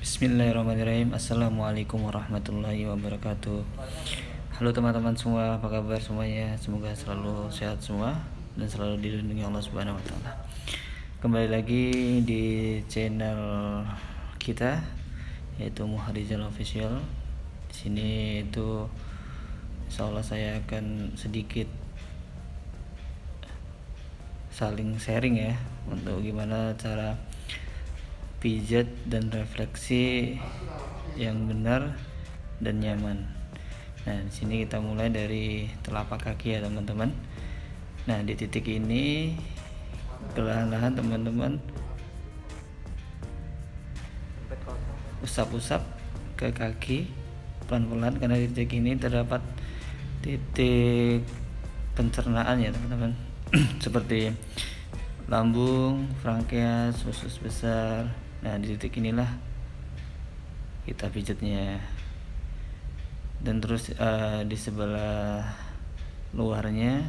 Bismillahirrahmanirrahim. Assalamualaikum warahmatullahi wabarakatuh. Halo teman-teman semua, apa kabar semuanya? Semoga selalu sehat semua dan selalu dilindungi Allah Subhanahu wa taala. Kembali lagi di channel kita yaitu Muharizal Official. Di sini itu insyaallah saya akan sedikit saling sharing ya untuk gimana cara pijat dan refleksi yang benar dan nyaman. Nah, di sini kita mulai dari telapak kaki ya teman-teman. Nah, di titik ini perlahan-lahan teman-teman usap-usap ke kaki pelan-pelan, karena di titik ini terdapat titik pencernaan ya teman-teman. Seperti lambung, frankias, usus besar. Nah, di titik inilah kita pijatnya. Dan terus di sebelah luarnya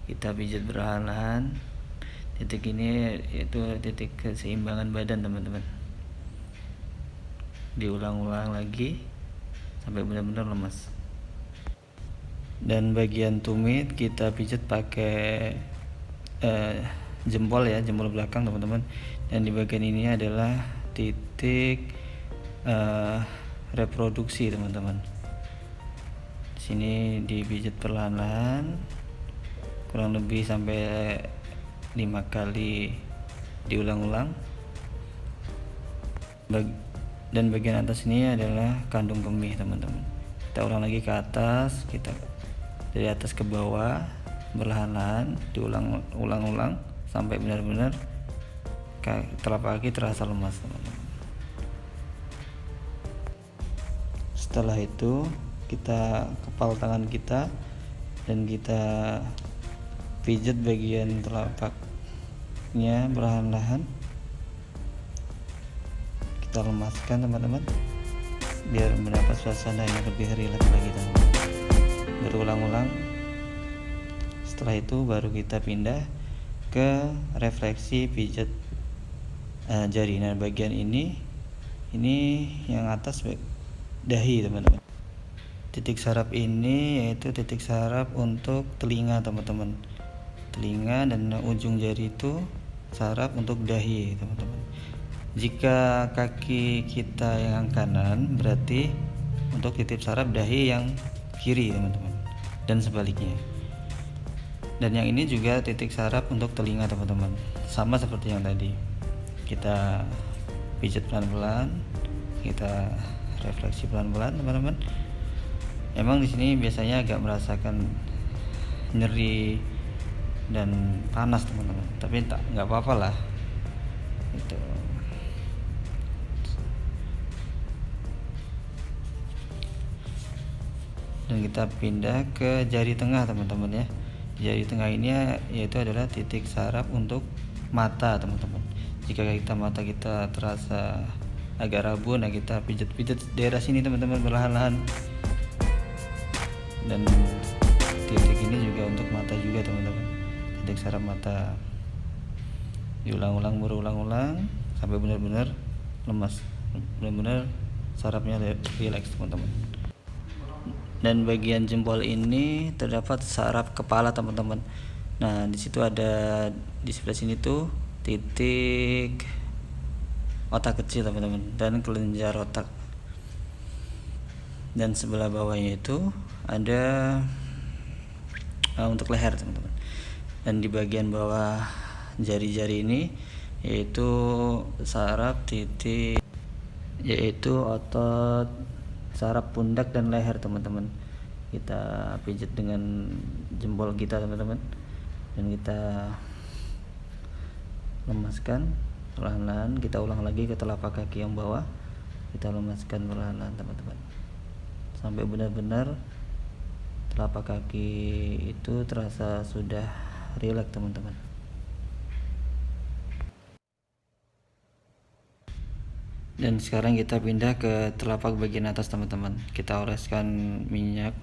kita pijat perlahan. Titik ini yaitu titik keseimbangan badan teman-teman. Diulang-ulang lagi sampai benar-benar lemas. Dan bagian tumit kita pijat pakai jempol ya, jempol belakang teman-teman. Dan di bagian ini adalah titik reproduksi teman-teman. Di sini dipijat perlahan-lahan kurang lebih sampai 5 kali diulang-ulang. Dan bagian atas ini adalah kandung kemih teman-teman. Kita ulang lagi ke atas, kita dari atas ke bawah berlahan-lahan diulang-ulang sampai benar-benar telapak kaki terasa lemas teman-teman. Setelah itu kita kepal tangan kita dan kita pijat bagian telapaknya berlahan-lahan. Kita lemaskan teman-teman biar mendapat suasana yang lebih rileks lagi teman-teman. Berulang-ulang. Setelah itu baru kita pindah ke refleksi pijat jari. Nah, bagian ini yang atas dahi teman-teman. Titik saraf ini yaitu titik saraf untuk telinga teman-teman. Telinga dan ujung jari itu saraf untuk dahi teman-teman. Jika kaki kita yang kanan berarti untuk titik saraf dahi yang kiri teman-teman, dan sebaliknya. Dan yang ini juga titik saraf untuk telinga teman-teman, sama seperti yang tadi. Kita pijat pelan-pelan, kita refleksi pelan-pelan teman-teman. Emang di sini biasanya agak merasakan nyeri dan panas teman-teman, tapi nggak apa-apa lah itu. Dan kita pindah ke jari tengah teman-teman ya. Jari tengah ini yaitu adalah titik saraf untuk mata teman-teman. Jika mata kita terasa agak rabu, nah kita pijat-pijat daerah sini teman-teman perlahan-lahan. Dan titik ini juga untuk mata juga teman-teman, titik saraf mata. Diulang-ulang, berulang-ulang sampai benar-benar lemas, benar-benar sarafnya rileks teman-teman. Dan bagian jempol ini terdapat saraf kepala teman-teman. Nah, di situ ada, di sebelah sini tuh titik otak kecil teman-teman dan kelenjar otak. Dan sebelah bawahnya itu ada untuk leher teman-teman. Dan di bagian bawah jari-jari ini yaitu saraf titik, yaitu otot saraf pundak dan leher teman-teman. Kita pijat dengan jempol kita teman-teman, dan kita lemaskan perlahan-lahan. Kita ulang lagi ke telapak kaki yang bawah, kita lemaskan perlahan-lahan teman-teman sampai benar-benar telapak kaki itu terasa sudah rileks teman-teman. Dan sekarang kita pindah ke telapak bagian atas teman-teman. Kita oleskan minyak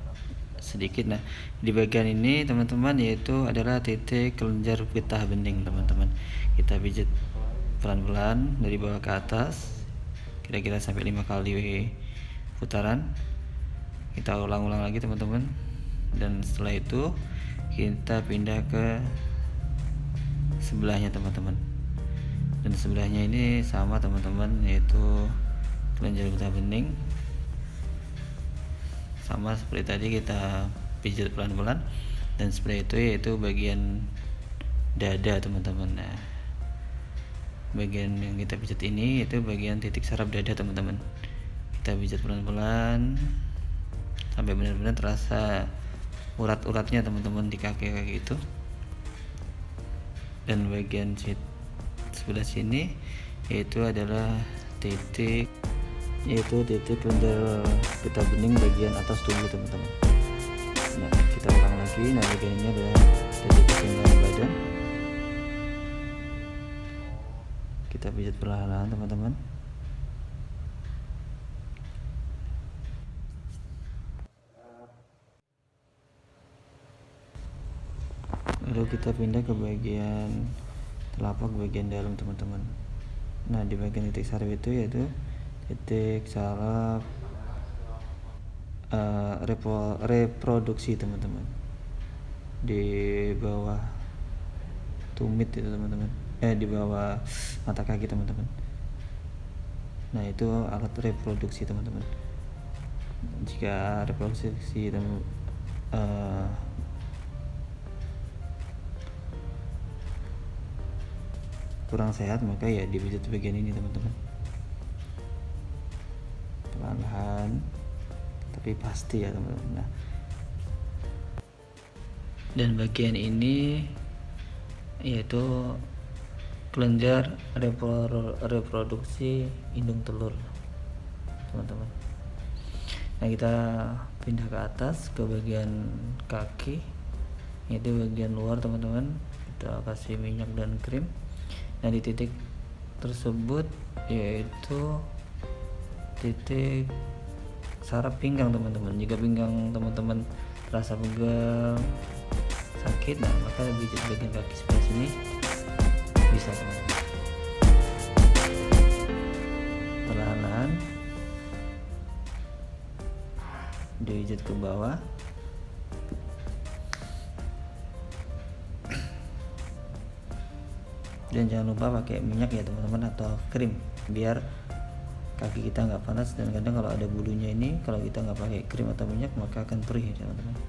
sedikit. Nah, di bagian ini teman-teman yaitu adalah titik kelenjar getah bening teman-teman. Kita pijat pelan-pelan dari bawah ke atas. kira-kira sampai 5 kali putaran. Kita ulang-ulang lagi teman-teman, dan setelah itu kita pindah ke sebelahnya teman-teman. Dan sebelahnya ini sama teman-teman, yaitu kelenjar getah bening. Sama seperti tadi, kita pijat pelan-pelan. Dan seperti itu yaitu bagian dada teman-teman. Nah, bagian yang kita pijat ini itu bagian titik saraf dada teman-teman. Kita pijat pelan-pelan sampai benar-benar terasa urat-uratnya teman-teman di kaki-kaki itu. Dan bagian sebelah sini yaitu adalah titik kelenjar getah bening bagian atas tubuh teman-teman. Nah, kita ulang lagi. Nah, bagian ini adalah titik keseimbangan badan. Kita pijat perlahan-lahan teman-teman. Lalu kita pindah ke bagian telapak bagian dalam teman-teman. Nah, di bagian titik saraf itu yaitu titik saraf reproduksi teman-teman, di bawah tumit itu teman-teman, di bawah mata kaki teman-teman. Nah, itu alat reproduksi teman-teman. Jika reproduksi kurang sehat, maka ya dipijat bagian ini teman-teman, perlahan tapi pasti ya teman-teman. Nah, dan bagian ini yaitu kelenjar reproduksi indung telur teman-teman. Nah, kita pindah ke atas ke bagian kaki, yaitu bagian luar teman-teman. Kita kasih minyak dan krim. Nah, di titik tersebut yaitu titik saraf pinggang teman-teman. Jika pinggang teman-teman terasa pegal, sakit, nah maka pijat bagian kaki sebelah sini bisa teman-teman. Perlahan-lahan dipijat ke bawah. Dan jangan lupa pakai minyak ya teman-teman, atau krim, biar kaki kita nggak panas. Dan kadang kalau ada bulunya ini, kalau kita nggak pakai krim atau minyak, maka akan perih ya teman-teman.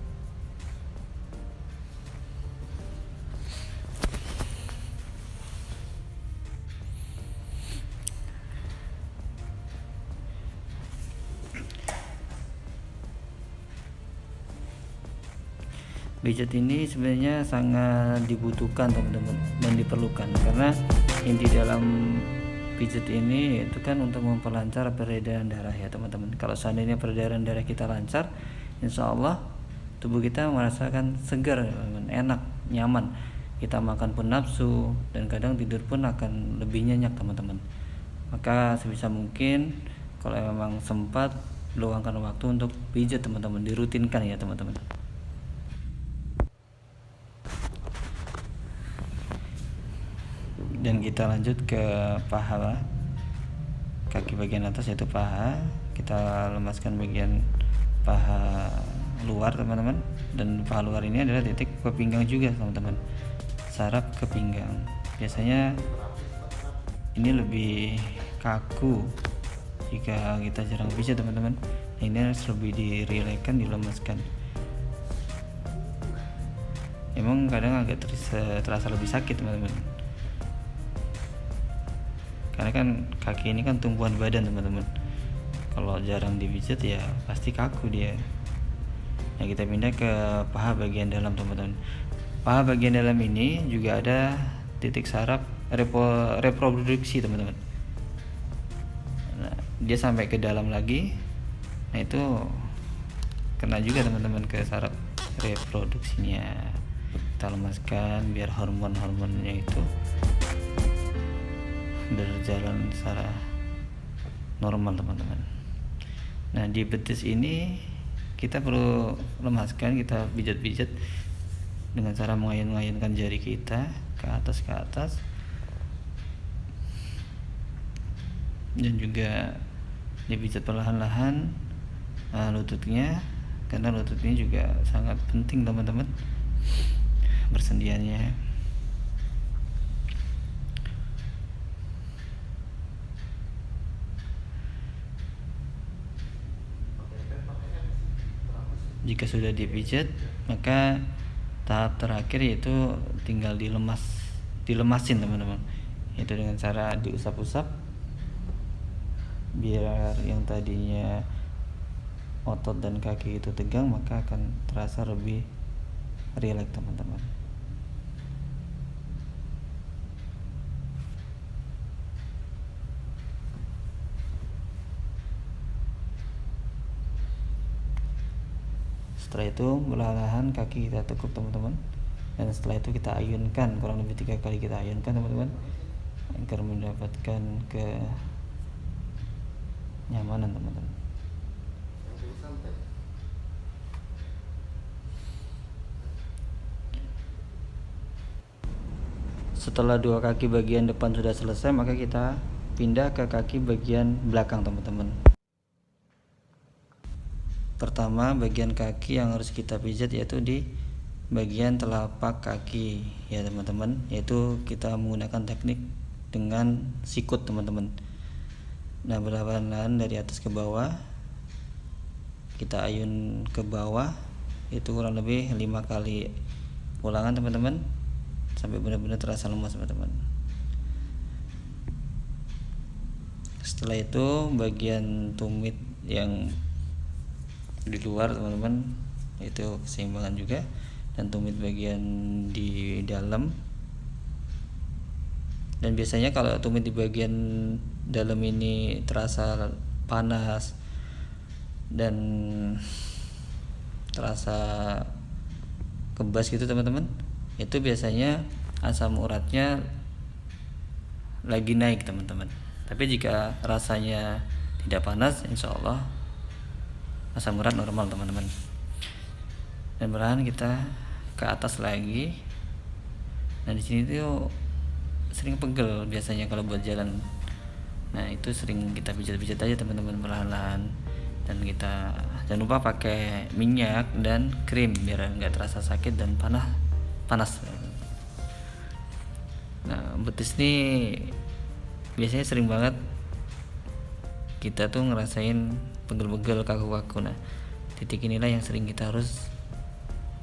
Pijat ini sebenarnya sangat dibutuhkan teman-teman dan diperlukan, karena inti dalam pijat ini itu kan untuk memperlancar peredaran darah ya teman-teman. Kalau seandainya peredaran darah kita lancar, insya Allah tubuh kita merasakan segar, teman-teman, enak, nyaman. Kita makan pun nafsu, dan kadang tidur pun akan lebih nyenyak teman-teman. Maka sebisa mungkin kalau memang sempat, luangkan waktu untuk pijat teman-teman, dirutinkan ya teman-teman. Dan kita lanjut ke paha, kaki bagian atas yaitu paha. Kita lemaskan bagian paha luar teman-teman. Dan paha luar ini adalah titik ke pinggang juga teman-teman, saraf ke pinggang. Biasanya ini lebih kaku jika kita jarang pijat teman-teman. Ini harus lebih dirilekkan, dilemaskan. Emang kadang agak terasa lebih sakit teman-teman, karena kan kaki ini kan tumpuan badan teman-teman. Kalau jarang dipijat ya pasti kaku dia. Nah, kita pindah ke paha bagian dalam teman-teman. Paha bagian dalam ini juga ada titik saraf reproduksi teman-teman. Nah, dia sampai ke dalam lagi. Nah, itu kena juga teman-teman ke saraf reproduksinya. Kita lemaskan biar hormon-hormonnya itu berjalan secara normal teman-teman. Nah, di betis ini kita perlu lemaskan, kita pijat-pijat dengan cara mengayun-ayunkan jari kita ke atas dan juga dipijat perlahan-lahan lututnya, karena lututnya juga sangat penting teman-teman persendiannya. Jika sudah dipijat, maka tahap terakhir yaitu tinggal dilemasin teman-teman, yaitu dengan cara diusap-usap biar yang tadinya otot dan kaki itu tegang, maka akan terasa lebih rileks teman-teman. Setelah itu perlahan kaki kita tekuk teman-teman, dan setelah itu kita ayunkan kurang lebih 3 kali, kita ayunkan teman-teman agar mendapatkan kenyamanan teman-teman. Setelah 2 kaki bagian depan sudah selesai, maka kita pindah ke kaki bagian belakang teman-teman. Pertama, bagian kaki yang harus kita pijat yaitu di bagian telapak kaki ya teman-teman, yaitu kita menggunakan teknik dengan sikut teman-teman. Nah, perlahan-lahan dari atas ke bawah kita ayun ke bawah, itu kurang lebih 5 kali ulangan teman-teman, sampai benar-benar terasa lemas teman-teman. Setelah itu bagian tumit yang di luar teman-teman, itu keseimbangan juga, dan tumit bagian di dalam. Dan biasanya kalau tumit di bagian dalam ini terasa panas dan terasa kebas gitu teman-teman, itu biasanya asam uratnya lagi naik teman-teman. Tapi jika rasanya tidak panas, insya Allah asam urat normal teman-teman. Dan perlahan kita ke atas lagi. Nah, di sini tuh sering pegel biasanya kalau buat jalan. Nah, itu sering kita pijat-pijat aja teman-teman perlahan-lahan. Dan kita jangan lupa pakai minyak dan krim biar nggak terasa sakit dan panas. Nah, betis nih biasanya sering banget kita tuh ngerasain pegel-pegel, kaku-kaku. Nah, titik inilah yang sering kita harus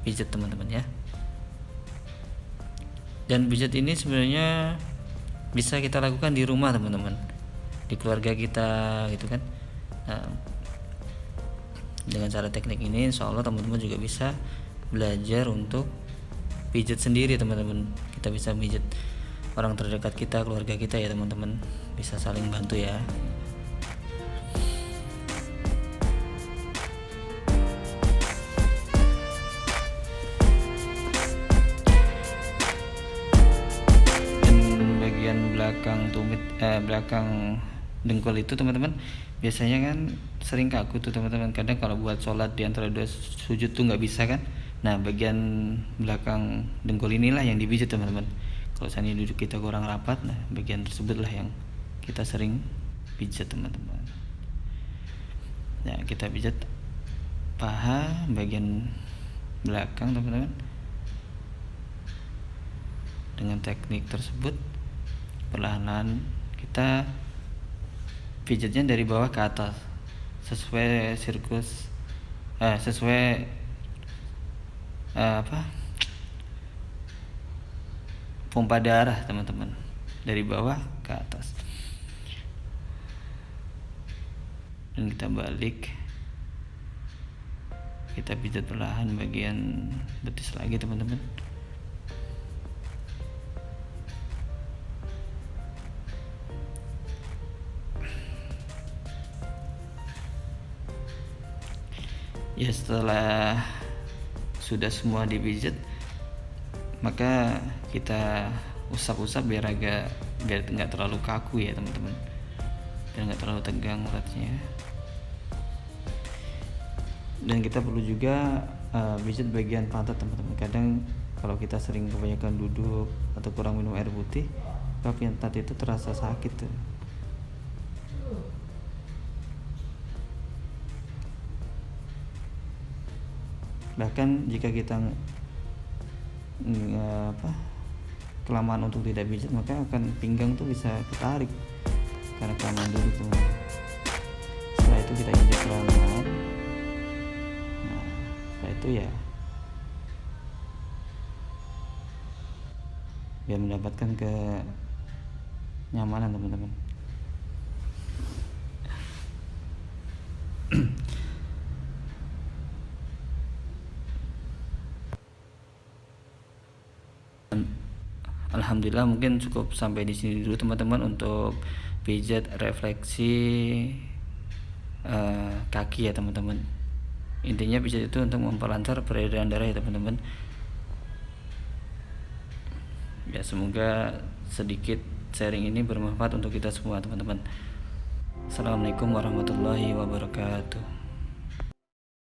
pijat teman-teman ya. Dan pijat ini sebenarnya bisa kita lakukan di rumah teman-teman, di keluarga kita gitu kan. Nah, dengan cara teknik ini insya Allah teman-teman juga bisa belajar untuk pijat sendiri teman-teman. Kita bisa pijat orang terdekat kita, keluarga kita ya teman-teman, bisa saling bantu ya. Belakang dengkul itu teman-teman biasanya kan sering kaku tuh teman-teman. Kadang kalau buat sholat di antara 2 sujud tuh nggak bisa kan. Nah, bagian belakang dengkul inilah yang dipijat teman-teman. Kalau misalnya duduk kita kurang rapat, nah bagian tersebutlah yang kita sering pijat teman-teman. Nah, kita pijat paha bagian belakang teman-teman. Dengan teknik tersebut perlahan-lahan kita pijatnya dari bawah ke atas sesuai pompa darah teman-teman, dari bawah ke atas. Dan kita balik, kita pijat perlahan bagian betis lagi teman-teman. Ya, setelah sudah semua dipijat, maka kita usap-usap biar nggak terlalu kaku ya teman-teman, biar nggak terlalu tegang uratnya. Dan kita perlu juga pijat bagian pantat teman-teman. Kadang kalau kita sering kebanyakan duduk atau kurang minum air putih, pantat itu terasa sakit tuh. Bahkan jika kita kelamaan untuk tidak pijat, maka akan pinggang tuh bisa ketarik karena kelamaan duduk teman-teman. Setelah itu kita injak pelan-pelan. Nah, setelah itu ya biar mendapatkan kenyamanan teman-teman. Alhamdulillah, mungkin cukup sampai di sini dulu teman-teman untuk pijat refleksi kaki ya teman-teman. Intinya pijat itu untuk memperlancar peredaran darah ya teman-teman. Ya, semoga sedikit sharing ini bermanfaat untuk kita semua teman-teman. Assalamualaikum warahmatullahi wabarakatuh.